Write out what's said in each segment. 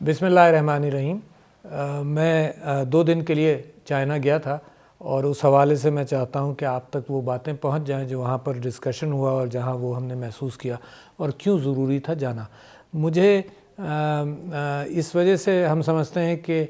بسم اللہ الرحمن الرحیم۔ میں 2 دن کے لیے چائنا گیا تھا اور اس حوالے سے میں چاہتا ہوں کہ آپ تک وہ باتیں پہنچ جائیں جو وہاں پر ڈسکشن ہوا اور جہاں وہ ہم نے محسوس کیا اور کیوں ضروری تھا جانا۔ مجھے اس وجہ سے ہم سمجھتے ہیں کہ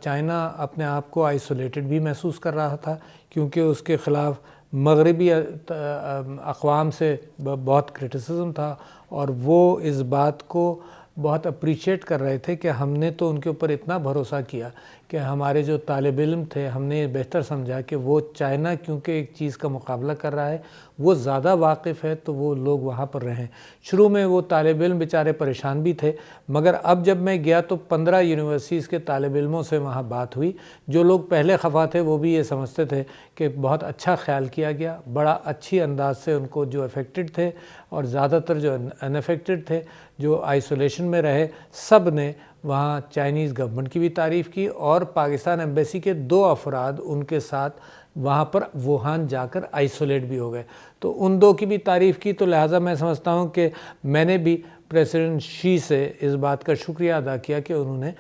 چائنا اپنے آپ کو آئسولیٹڈ بھی محسوس کر رہا تھا، کیونکہ اس کے خلاف مغربی اقوام سے بہت کرٹیسزم تھا اور وہ اس بات کو بہت اپریشیٹ کر رہے تھے کہ ہم نے تو ان کے اوپر اتنا بھروسہ کیا کہ ہمارے جو طالب علم تھے، ہم نے یہ بہتر سمجھا کہ وہ چائنا کیونکہ ایک چیز کا مقابلہ کر رہا ہے، وہ زیادہ واقف ہے تو وہ لوگ وہاں پر رہیں۔ شروع میں وہ طالب علم بیچارے پریشان بھی تھے، مگر اب جب میں گیا تو 15 یونیورسٹیز کے طالب علموں سے وہاں بات ہوئی۔ جو لوگ پہلے خفا تھے وہ بھی یہ سمجھتے تھے کہ بہت اچھا خیال کیا گیا، بڑا اچھی انداز سے ان کو جو افیکٹڈ تھے اور زیادہ تر جو ان افیکٹڈ تھے، جو آئسولیشن میں رہے، سب نے وہاں چائنیز گورنمنٹ کی بھی تعریف کی اور پاکستان ایمبیسی کے 2 افراد ان کے ساتھ وہاں پر ووہان جا کر آئسولیٹ بھی ہو گئے، تو ان 2 کی بھی تعریف کی۔ تو لہٰذا میں سمجھتا ہوں کہ میں نے بھی پریزیڈنٹ شی سے اس بات کا شکریہ ادا کیا کہ انہوں نے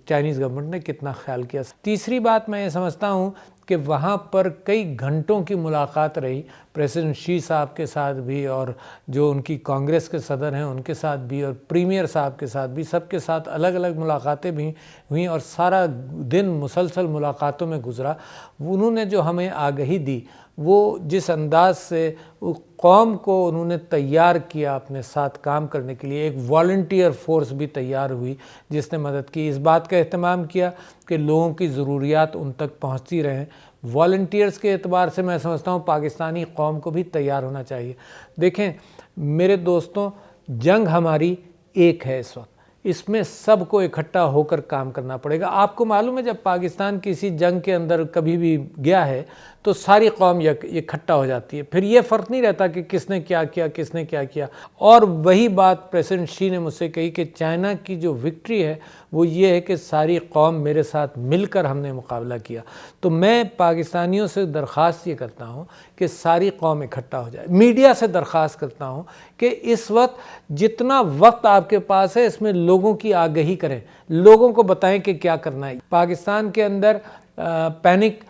چائنیز گورنمنٹ نے کتنا خیال کیا۔ تیسری بات میں یہ سمجھتا ہوں کہ وہاں پر کئی گھنٹوں کی ملاقات رہی پریزیڈنٹ شی صاحب کے ساتھ بھی، اور جو ان کی کانگریس کے صدر ہیں ان کے ساتھ بھی، اور پریمیئر صاحب کے ساتھ بھی، سب کے ساتھ الگ الگ ملاقاتیں بھی ہوئیں اور سارا دن مسلسل ملاقاتوں میں گزرا۔ انہوں نے جو ہمیں آگہی دی، وہ جس انداز سے قوم کو انہوں نے تیار کیا اپنے ساتھ کام کرنے کے لیے، ایک والنٹیئر فورس بھی تیار ہوئی جس نے مدد کی، اس بات کا اہتمام کیا کہ لوگوں کی ضروریات ان تک پہنچتی رہیں۔ والنٹیئرز کے اعتبار سے میں سمجھتا ہوں پاکستانی قوم کو بھی تیار ہونا چاہیے۔ دیکھیں میرے دوستوں، جنگ ہماری ایک ہے اس وقت، اس میں سب کو اکٹھا ہو کر کام کرنا پڑے گا۔ آپ کو معلوم ہے جب پاکستان کسی جنگ کے اندر کبھی بھی گیا ہے تو ساری قوم اکٹھا ہو جاتی ہے، پھر یہ فرق نہیں رہتا کہ کس نے کیا کیا کس نے کیا کیا۔ اور وہی بات پریزیڈنٹ شی نے مجھ سے کہی کہ چائنا کی جو وکٹری ہے وہ یہ ہے کہ ساری قوم میرے ساتھ مل کر ہم نے مقابلہ کیا۔ تو میں پاکستانیوں سے درخواست یہ کرتا ہوں کہ ساری قوم اکٹھا ہو جائے۔ میڈیا سے درخواست کرتا ہوں کہ اس وقت جتنا وقت آپ کے پاس ہے اس میں لوگوں کی آگہی کریں، لوگوں کو بتائیں کہ کیا کرنا ہے۔ پاکستان کے اندر پینک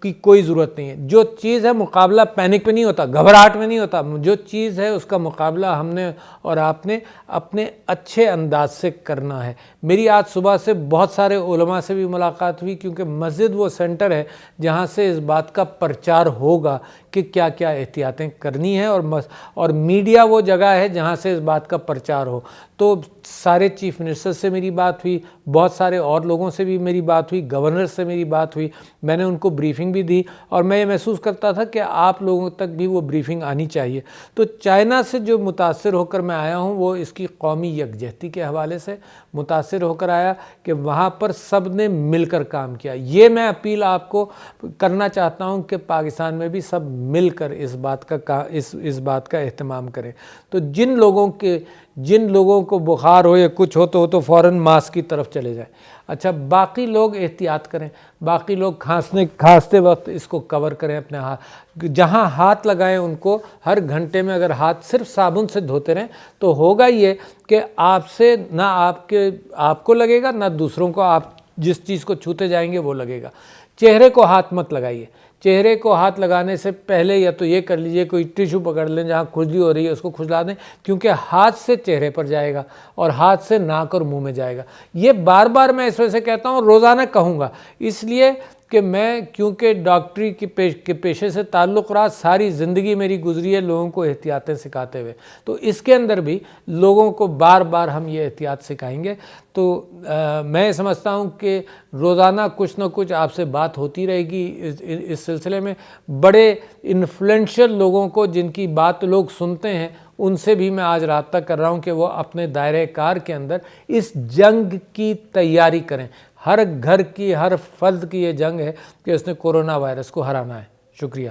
کی کوئی ضرورت نہیں ہے۔ جو چیز ہے مقابلہ پینک میں نہیں ہوتا، گھبراہٹ میں نہیں ہوتا، جو چیز ہے اس کا مقابلہ ہم نے اور آپ نے اپنے اچھے انداز سے کرنا ہے۔ میری آج صبح سے بہت سارے علماء سے بھی ملاقات ہوئی، کیونکہ مسجد وہ سینٹر ہے جہاں سے اس بات کا پرچار ہوگا کہ کیا کیا احتیاطیں کرنی ہیں، اور میڈیا وہ جگہ ہے جہاں سے اس بات کا پرچار ہو۔ تو سارے چیف منسٹر سے میری بات ہوئی، بہت سارے اور لوگوں سے بھی میری بات ہوئی، گورنر سے میری بات ہوئی، میں نے ان کو بریفنگ بھی دی اور میں یہ محسوس کرتا تھا کہ آپ لوگوں تک بھی وہ بریفنگ آنی چاہیے۔ تو چائنا سے جو متاثر ہو کر میں آیا ہوں وہ اس کی قومی یکجہتی کے حوالے سے متاثر ہو کر آیا کہ وہاں پر سب نے مل کر کام کیا۔ یہ میں اپیل آپ کو کرنا چاہتا ہوں کہ پاکستان میں بھی سب مل کر اس بات کا اہتمام کریں۔ تو جن لوگوں کو بخار ہو یا کچھ ہو تو فوراً ماسک کی طرف چلے جائیں۔ اچھا، باقی لوگ احتیاط کریں، باقی لوگ کھانستے وقت اس کو کور کریں اپنے ہاتھ، جہاں ہاتھ لگائیں ان کو ہر گھنٹے میں اگر ہاتھ صرف صابن سے دھوتے رہیں تو ہوگا یہ کہ آپ سے نہ آپ کو لگے گا، نہ دوسروں کو، آپ جس چیز کو چھوتے جائیں گے وہ لگے گا۔ چہرے کو ہاتھ مت لگائیے، چہرے کو ہاتھ لگانے سے پہلے یا تو یہ کر لیجئے کوئی ٹیشو پکڑ لیں، جہاں کھجلی ہو رہی ہے اس کو کھجلا دیں، کیونکہ ہاتھ سے چہرے پر جائے گا اور ہاتھ سے ناک اور منہ میں جائے گا۔ یہ بار بار میں اس وجہ سے کہتا ہوں، روزانہ کہوں گا، اس لیے کہ میں کیونکہ ڈاکٹری کے پیشے سے تعلق رہا، ساری زندگی میری گزری ہے لوگوں کو احتیاطیں سکھاتے ہوئے، تو اس کے اندر بھی لوگوں کو بار بار ہم یہ احتیاط سکھائیں گے۔ تو میں سمجھتا ہوں کہ روزانہ کچھ نہ کچھ آپ سے بات ہوتی رہے گی اس سلسلے میں۔ بڑے انفلوئنشل لوگوں کو جن کی بات لوگ سنتے ہیں ان سے بھی میں آج رابطہ کر رہا ہوں کہ وہ اپنے دائرۂ کار کے اندر اس جنگ کی تیاری کریں۔ ہر گھر کی، ہر فرد کی یہ جنگ ہے کہ اس نے کورونا وائرس کو ہرانا ہے۔ شکریہ۔